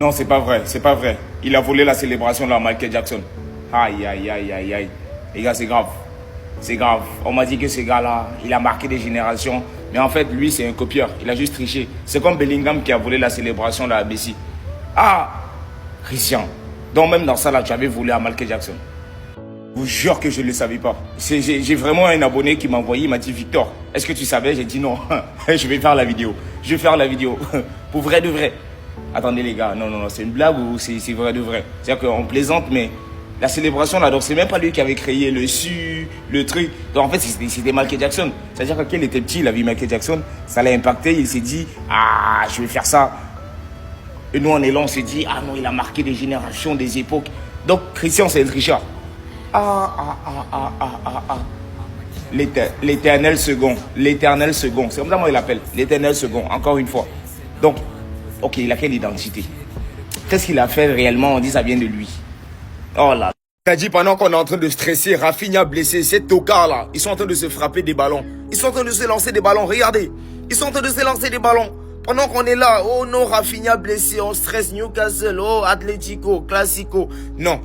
Non, c'est pas vrai, c'est pas vrai. Il a volé la célébration de la Michael Jackson. Aïe, aïe, aïe, aïe, aïe. Les gars, c'est grave. C'est grave. On m'a dit que ce gars-là, il a marqué des générations. Mais en fait, lui, c'est un copieur. Il a juste triché. C'est comme Bellingham qui a volé la célébration de la Messi. Ah, Christian. Donc même dans ça, là, tu avais volé à Michael Jackson. Je vous jure que je ne le savais pas. J'ai vraiment un abonné qui m'a envoyé, il m'a dit, Victor, est-ce que tu savais? J'ai dit non. Je vais faire la vidéo. Je vais faire la vidéo. Pour vrai de vrai. Attendez les gars, non, non, non, c'est une blague ou c'est vrai de vrai? C'est-à-dire qu'on plaisante, mais la célébration là, donc c'est même pas lui qui avait créé le truc. Donc en fait, c'était Michael Jackson. C'est-à-dire que quand il était petit, il a vu Michael Jackson, ça l'a impacté, il s'est dit, ah, je vais faire ça. Et nous, on est là, on s'est dit, ah non, il a marqué des générations, des époques. Donc Christian, c'est le tricheur. Ah. L'éternel second. L'éternel second. C'est comme ça moi il l'appelle. L'éternel second, encore une fois. Donc, ok, il a quelle identité? Qu'est-ce qu'il a fait réellement? On dit ça vient de lui. Oh là. T'as dit pendant qu'on est en train de stresser, Rafinha blessé, ces tocards là, ils sont en train de se frapper des ballons. Ils sont en train de se lancer des ballons, regardez. Ils sont en train de se lancer des ballons. Pendant qu'on est là, oh non, Rafinha blessé, on stresse Newcastle, oh Atlético, Classico. Non.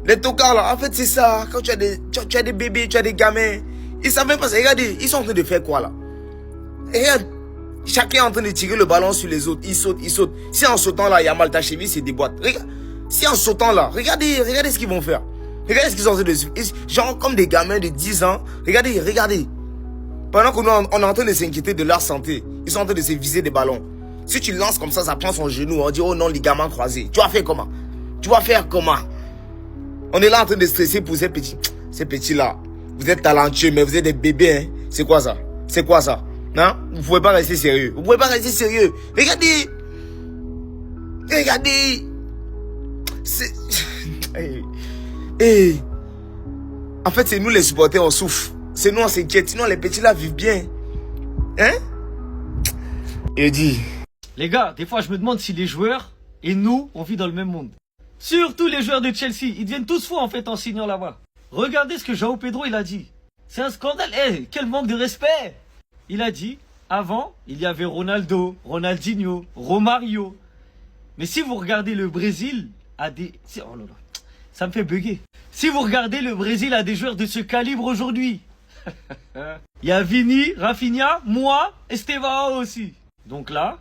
Les tocards là, en fait c'est ça, quand tu as des bébés, tu as des gamins, ils savent même pas ça. Regardez, ils sont en train de faire quoi là? Regarde. Chacun est en train de tirer le ballon sur les autres. Il saute, il saute. Si en sautant là, il y a mal ta cheville, c'est des boîtes. Regarde. Si en sautant là, regardez ce qu'ils vont faire. Regardez ce qu'ils sont en train de... Genre comme des gamins de 10 ans. Regardez. Pendant qu'on est en train de s'inquiéter de leur santé, ils sont en train de se viser des ballons. Si tu lances comme ça prend son genou. On dit, oh non, ligament croisé. Tu vas faire comment? On est là en train de stresser pour ces petits là. Vous êtes talentueux, mais vous êtes des bébés. Hein? C'est quoi ça? Non? Vous pouvez pas rester sérieux. Regardez. Hey. En fait, c'est nous les supporters, on souffre. C'est nous, on s'inquiète. Sinon, les petits là vivent bien. Hein? Il dit. Les gars, des fois, je me demande si les joueurs et nous, on vit dans le même monde. Surtout les joueurs de Chelsea. Ils deviennent tous fous, en fait, en signant là-bas. Regardez ce que João Pedro, il a dit. C'est un scandale. Hey, quel manque de respect. Il a dit, avant, il y avait Ronaldo, Ronaldinho, Romario. Mais si vous regardez le Brésil, oh là là, ça me fait bugger. Si vous regardez le Brésil a des joueurs de ce calibre aujourd'hui. Il y a Vini, Rafinha, moi, Estevao aussi. Donc là,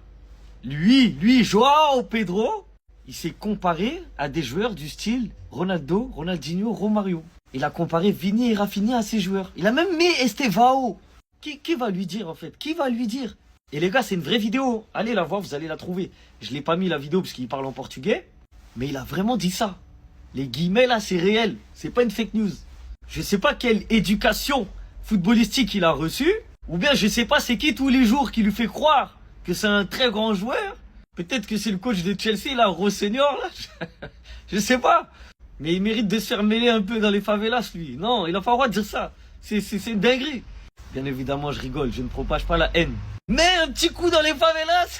lui, João Pedro, il s'est comparé à des joueurs du style Ronaldo, Ronaldinho, Romario. Il a comparé Vini et Rafinha à ces joueurs. Il a même mis Estevao. Qui va lui dire en fait? Qui va lui dire? Et les gars, c'est une vraie vidéo. Allez la voir, vous allez la trouver. Je l'ai pas mis la vidéo parce qu'il parle en portugais. Mais il a vraiment dit ça. Les guillemets là, c'est réel. C'est pas une fake news. Je sais pas quelle éducation footballistique il a reçue. Ou bien je sais pas c'est qui tous les jours qui lui fait croire que c'est un très grand joueur. Peut-être que c'est le coach de Chelsea là, Rossenior là. Je sais pas. Mais il mérite de se faire mêler un peu dans les favelas lui. Non, il a pas le droit de dire ça. C'est une dinguerie. Bien évidemment, je rigole, je ne propage pas la haine. Mais un petit coup dans les favelas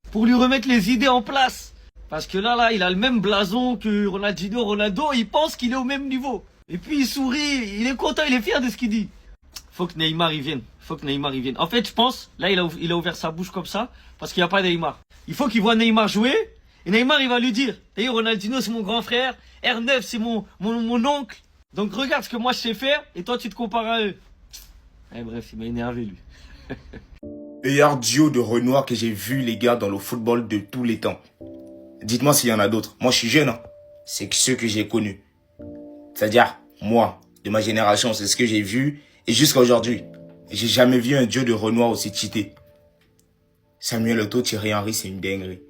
pour lui remettre les idées en place. Parce que là, il a le même blason que Ronaldo, il pense qu'il est au même niveau. Et puis il sourit, il est content, il est fier de ce qu'il dit. Faut que Neymar y vienne. En fait, je pense, là, il a ouvert sa bouche comme ça, parce qu'il n'y a pas Neymar. Il faut qu'il voit Neymar jouer, et Neymar, il va lui dire, t'as Ronaldinho, c'est mon grand frère, R9, c'est mon oncle. Donc regarde ce que moi je sais faire, et toi, tu te compares à eux. Bref, il m'a énervé lui. Meilleur duo de Renoir que j'ai vu les gars dans le football de tous les temps. Dites-moi s'il y en a d'autres. Moi je suis jeune, hein. C'est ceux que j'ai connus. C'est-à-dire, moi, de ma génération, c'est ce que j'ai vu. Et jusqu'à aujourd'hui, j'ai jamais vu un duo de Renoir aussi cheaté. Samuel Eto'o, Thierry Henry, c'est une dinguerie.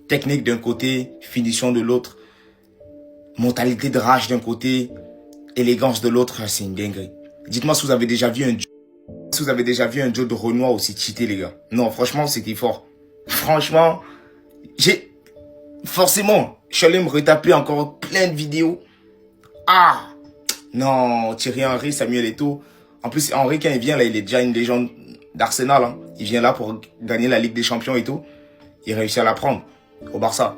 Technique d'un côté, finition de l'autre. Mentalité de rage d'un côté, élégance de l'autre, c'est une dinguerie. Dites-moi si vous avez déjà vu un duo de Renoir aussi cheaté, les gars. Non, franchement, c'était fort. Franchement, forcément, je suis allé me retaper encore plein de vidéos. Ah! Non, Thierry Henry, Samuel Eto'o. En plus, Henry, quand il vient là, il est déjà une légende d'Arsenal. Hein. Il vient là pour gagner la Ligue des Champions et tout. Il réussit à la prendre au Barça.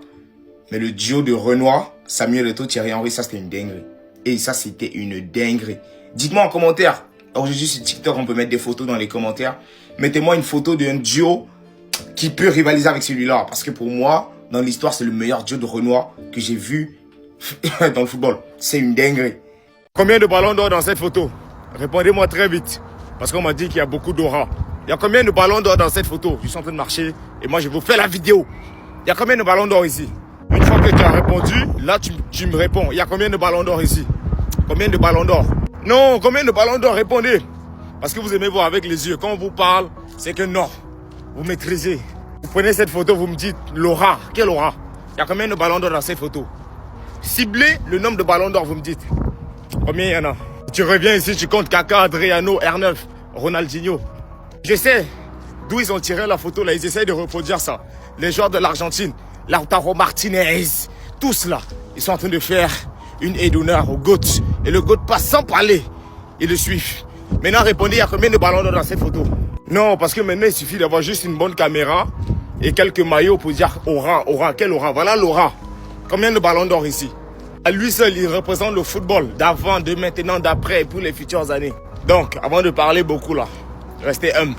Mais le duo de Renoir, Samuel Eto'o, Thierry Henry, ça c'était une dinguerie. Et ça c'était une dinguerie. Dites-moi en commentaire. Aujourd'hui sur TikTok, on peut mettre des photos dans les commentaires. Mettez-moi une photo d'un duo qui peut rivaliser avec celui-là. Parce que pour moi, dans l'histoire, c'est le meilleur duo de Renoir que j'ai vu dans le football. C'est une dinguerie. Combien de ballons d'or dans cette photo? Répondez-moi très vite. Parce qu'on m'a dit qu'il y a beaucoup d'aura. Il y a combien de ballons d'or dans cette photo? Je suis en train de marcher et moi je vous fais la vidéo. Il y a combien de ballons d'or ici? Une fois que tu as répondu, là tu me réponds. Il y a combien de ballons d'or ici? Combien de ballons d'or? Non, combien de ballons d'or? Répondez. Parce que vous aimez voir avec les yeux. Quand on vous parle, c'est que non. Vous maîtrisez. Vous prenez cette photo, vous me dites l'aura. Quelle aura? Il y a combien de ballons d'or dans cette photo? Ciblez le nombre de ballons d'or, vous me dites. Combien il y en a? Tu reviens ici, tu comptes Kaka, Adriano, R9, Ronaldinho. Je sais d'où ils ont tiré la photo là. Ils essayent de reproduire ça. Les joueurs de l'Argentine, Lautaro Martinez, tous là, ils sont en train de faire une aide d'honneur au GOAT. Et le GOAT passe sans parler. Ils le suivent. Maintenant, répondez, il y a combien de ballons d'or dans cette photo? Non, parce que maintenant, il suffit d'avoir juste une bonne caméra et quelques maillots pour dire aura, quelle aura? Voilà l'aura. Combien de ballons d'or ici? À lui seul, il représente le football d'avant, de maintenant, d'après et pour les futures années. Donc, avant de parler beaucoup là, restez humble.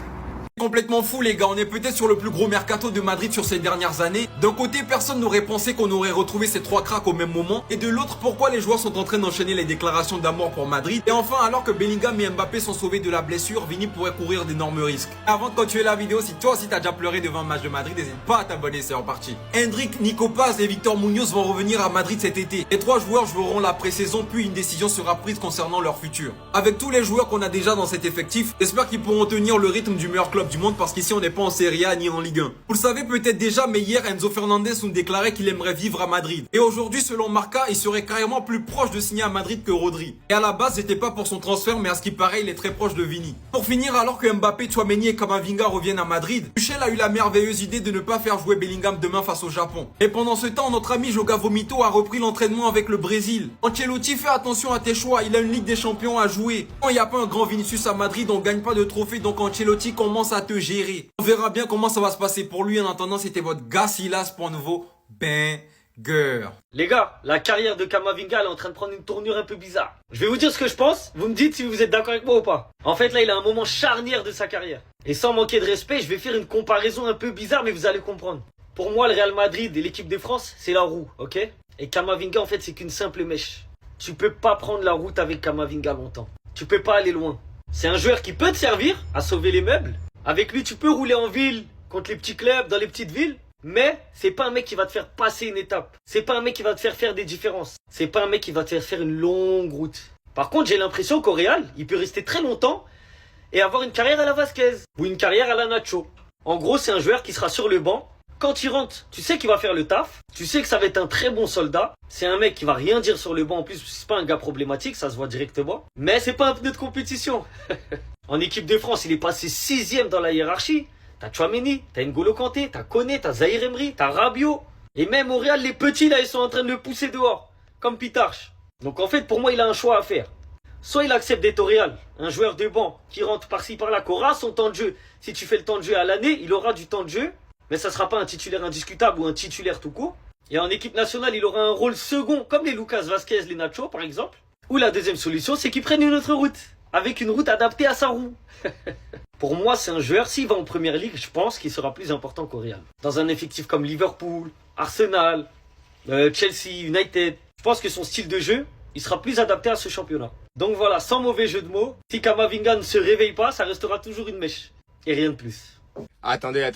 Complètement fou les gars, on est peut-être sur le plus gros mercato de Madrid sur ces dernières années. D'un côté, personne n'aurait pensé qu'on aurait retrouvé ces trois cracks au même moment. Et de l'autre, pourquoi les joueurs sont en train d'enchaîner les déclarations d'amour pour Madrid. Et enfin, alors que Bellingham et Mbappé sont sauvés de la blessure, Vini pourrait courir d'énormes risques. Avant de continuer la vidéo, si toi aussi t'as déjà pleuré devant un match de Madrid, n'hésite pas à t'abonner, c'est reparti. Hendrik, Nico Paz et Victor Munoz vont revenir à Madrid cet été. Les trois joueurs joueront la pré-saison, puis une décision sera prise concernant leur futur. Avec tous les joueurs qu'on a déjà dans cet effectif, j'espère qu'ils pourront tenir le rythme du meilleur club du monde parce qu'ici on n'est pas en Serie A ni en Ligue 1. Vous le savez peut-être déjà, mais hier Enzo Fernandez nous déclarait qu'il aimerait vivre à Madrid. Et aujourd'hui, selon Marca, il serait carrément plus proche de signer à Madrid que Rodri. Et à la base, c'était pas pour son transfert, mais à ce qui paraît, il est très proche de Vini. Pour finir, alors que Mbappé, Tchouaméni et Camavinga reviennent à Madrid, Tuchel a eu la merveilleuse idée de ne pas faire jouer Bellingham demain face au Japon. Et pendant ce temps, notre ami Joga Vomito a repris l'entraînement avec le Brésil. Ancelotti, fais attention à tes choix, il a une Ligue des Champions à jouer. Quand il n'y a pas un grand Vinicius à Madrid, on gagne pas de trophée, donc Ancelotti commence à te gérer. On verra bien comment ça va se passer pour lui. En attendant, c'était votre gars Silas pour un nouveau banger. Les gars, la carrière de Camavinga elle est en train de prendre une tournure un peu bizarre. Je vais vous dire ce que je pense, vous me dites si vous êtes d'accord avec moi ou pas. En fait là, il a un moment charnière de sa carrière. Et sans manquer de respect, je vais faire une comparaison un peu bizarre, mais vous allez comprendre. Pour moi, le Real Madrid et l'équipe de France, c'est la roue, ok? Et Camavinga, en fait, c'est qu'une simple mèche. Tu peux pas prendre la route avec Camavinga longtemps. Tu peux pas aller loin. C'est un joueur qui peut te servir à sauver les meubles. Avec lui, tu peux rouler en ville, contre les petits clubs, dans les petites villes. Mais c'est pas un mec qui va te faire passer une étape. C'est pas un mec qui va te faire faire des différences. C'est pas un mec qui va te faire faire une longue route. Par contre, j'ai l'impression qu'au Real, il peut rester très longtemps et avoir une carrière à la Vasquez ou une carrière à la Nacho. En gros, c'est un joueur qui sera sur le banc. Quand il rentre, tu sais qu'il va faire le taf. Tu sais que ça va être un très bon soldat. C'est un mec qui va rien dire sur le banc. En plus, c'est pas un gars problématique, ça se voit directement. Mais c'est pas un pneu de compétition. En équipe de France, il est passé 6e dans la hiérarchie. T'as Tchouaméni, t'as N'Golo Kanté, t'as Koné, t'as Zahir Emery, t'as Rabiot. Et même au Real, les petits là, ils sont en train de le pousser dehors. Comme Pitarch. Donc en fait, pour moi, il a un choix à faire. Soit il accepte d'être au Real, un joueur de banc qui rentre par-ci par-là, qui aura son temps de jeu. Si tu fais le temps de jeu à l'année, il aura du temps de jeu. Mais ça sera pas un titulaire indiscutable ou un titulaire tout court. Et en équipe nationale, il aura un rôle second, comme les Lucas Vasquez, les Nacho par exemple. Ou la deuxième solution, c'est qu'il prenne une autre route. Avec une route adaptée à sa roue. Pour moi, c'est un joueur, s'il va en première ligue, je pense qu'il sera plus important qu'au Real. Dans un effectif comme Liverpool, Arsenal, Chelsea, United, je pense que son style de jeu, il sera plus adapté à ce championnat. Donc voilà, sans mauvais jeu de mots, si Camavinga ne se réveille pas, ça restera toujours une mèche. Et rien de plus. Attendez.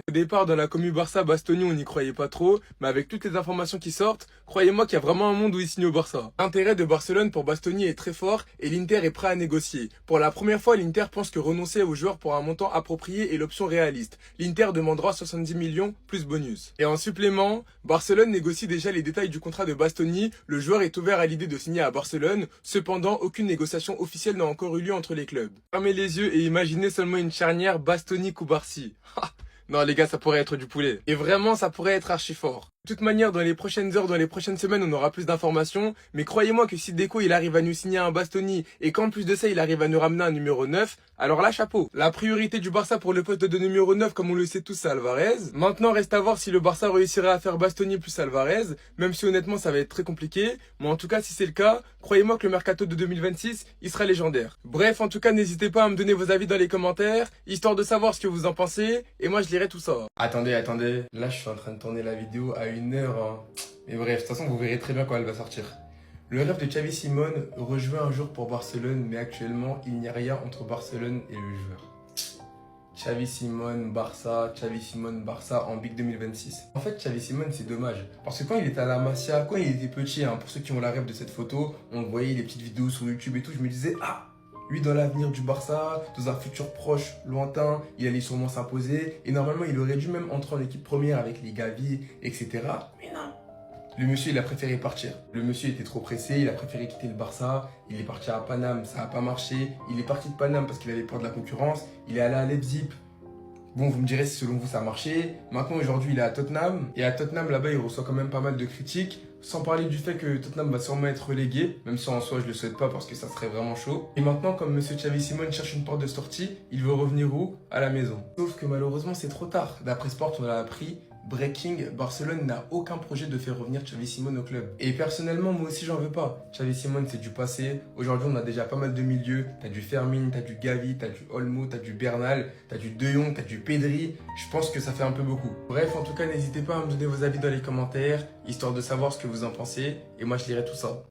Au départ, dans la commu Barça, Bastoni, on n'y croyait pas trop, mais avec toutes les informations qui sortent, croyez-moi qu'il y a vraiment un monde où il signe au Barça. L'intérêt de Barcelone pour Bastoni est très fort et l'Inter est prêt à négocier. Pour la première fois, l'Inter pense que renoncer aux joueurs pour un montant approprié est l'option réaliste. L'Inter demandera 70 millions plus bonus. Et en supplément, Barcelone négocie déjà les détails du contrat de Bastoni. Le joueur est ouvert à l'idée de signer à Barcelone. Cependant, aucune négociation officielle n'a encore eu lieu entre les clubs. Fermez les yeux et imaginez seulement une charnière Bastoni-Koubarsi. Non les gars, ça pourrait être du poulet. Et vraiment, ça pourrait être archi fort. De toute manière, dans les prochaines heures, dans les prochaines semaines, on aura plus d'informations. Mais croyez-moi que si Deco, il arrive à nous signer un Bastoni et qu'en plus de ça, il arrive à nous ramener un numéro 9, alors là, chapeau. La priorité du Barça pour le poste de numéro 9, comme on le sait tous, c'est Alvarez. Maintenant, reste à voir si le Barça réussira à faire Bastoni plus Alvarez, même si honnêtement, ça va être très compliqué. Mais en tout cas, si c'est le cas, croyez-moi que le mercato de 2026, il sera légendaire. Bref, en tout cas, n'hésitez pas à me donner vos avis dans les commentaires, histoire de savoir ce que vous en pensez, et moi, je lirai tout ça. Attendez, là, je suis en train de tourner la vidéo à 1h, hein. Mais bref, de toute façon, vous verrez très bien quand elle va sortir. Le rêve de Xavi Simon, rejouer un jour pour Barcelone, mais actuellement, il n'y a rien entre Barcelone et le joueur. Xavi Simon, Barça en Big 2026. En fait, Xavi Simon, c'est dommage. Parce que quand il était à la Masia, quand il était petit, hein, pour ceux qui ont la rêve de cette photo, on voyait les petites vidéos sur YouTube et tout, je me disais, ah, lui dans l'avenir du Barça, dans un futur proche, lointain, il allait sûrement s'imposer. Et normalement, il aurait dû même entrer en équipe première avec les Gavi, etc. Mais non. Le monsieur, il a préféré partir. Le monsieur était trop pressé, il a préféré quitter le Barça. Il est parti à Paname, ça n'a pas marché. Il est parti de Paname parce qu'il avait peur de la concurrence. Il est allé à Leipzig. Bon, vous me direz si selon vous ça a marché. Maintenant, aujourd'hui, il est à Tottenham. Et à Tottenham, là-bas, il reçoit quand même pas mal de critiques. Sans parler du fait que Tottenham va sûrement être relégué. Même si en soi, je le souhaite pas parce que ça serait vraiment chaud. Et maintenant, comme monsieur Xavi Simon cherche une porte de sortie, il veut revenir où? À la maison. Sauf que malheureusement, c'est trop tard. D'après Sport, on l'a appris. Breaking, Barcelone n'a aucun projet de faire revenir Xavi Simon au club. Et personnellement, moi aussi, j'en veux pas. Xavi Simon, c'est du passé. Aujourd'hui, on a déjà pas mal de milieux. T'as du Fermin, t'as du Gavi, t'as du Olmo, t'as du Bernal, t'as du De Jong, t'as du Pedri. Je pense que ça fait un peu beaucoup. Bref, en tout cas, n'hésitez pas à me donner vos avis dans les commentaires, histoire de savoir ce que vous en pensez. Et moi, je lirai tout ça.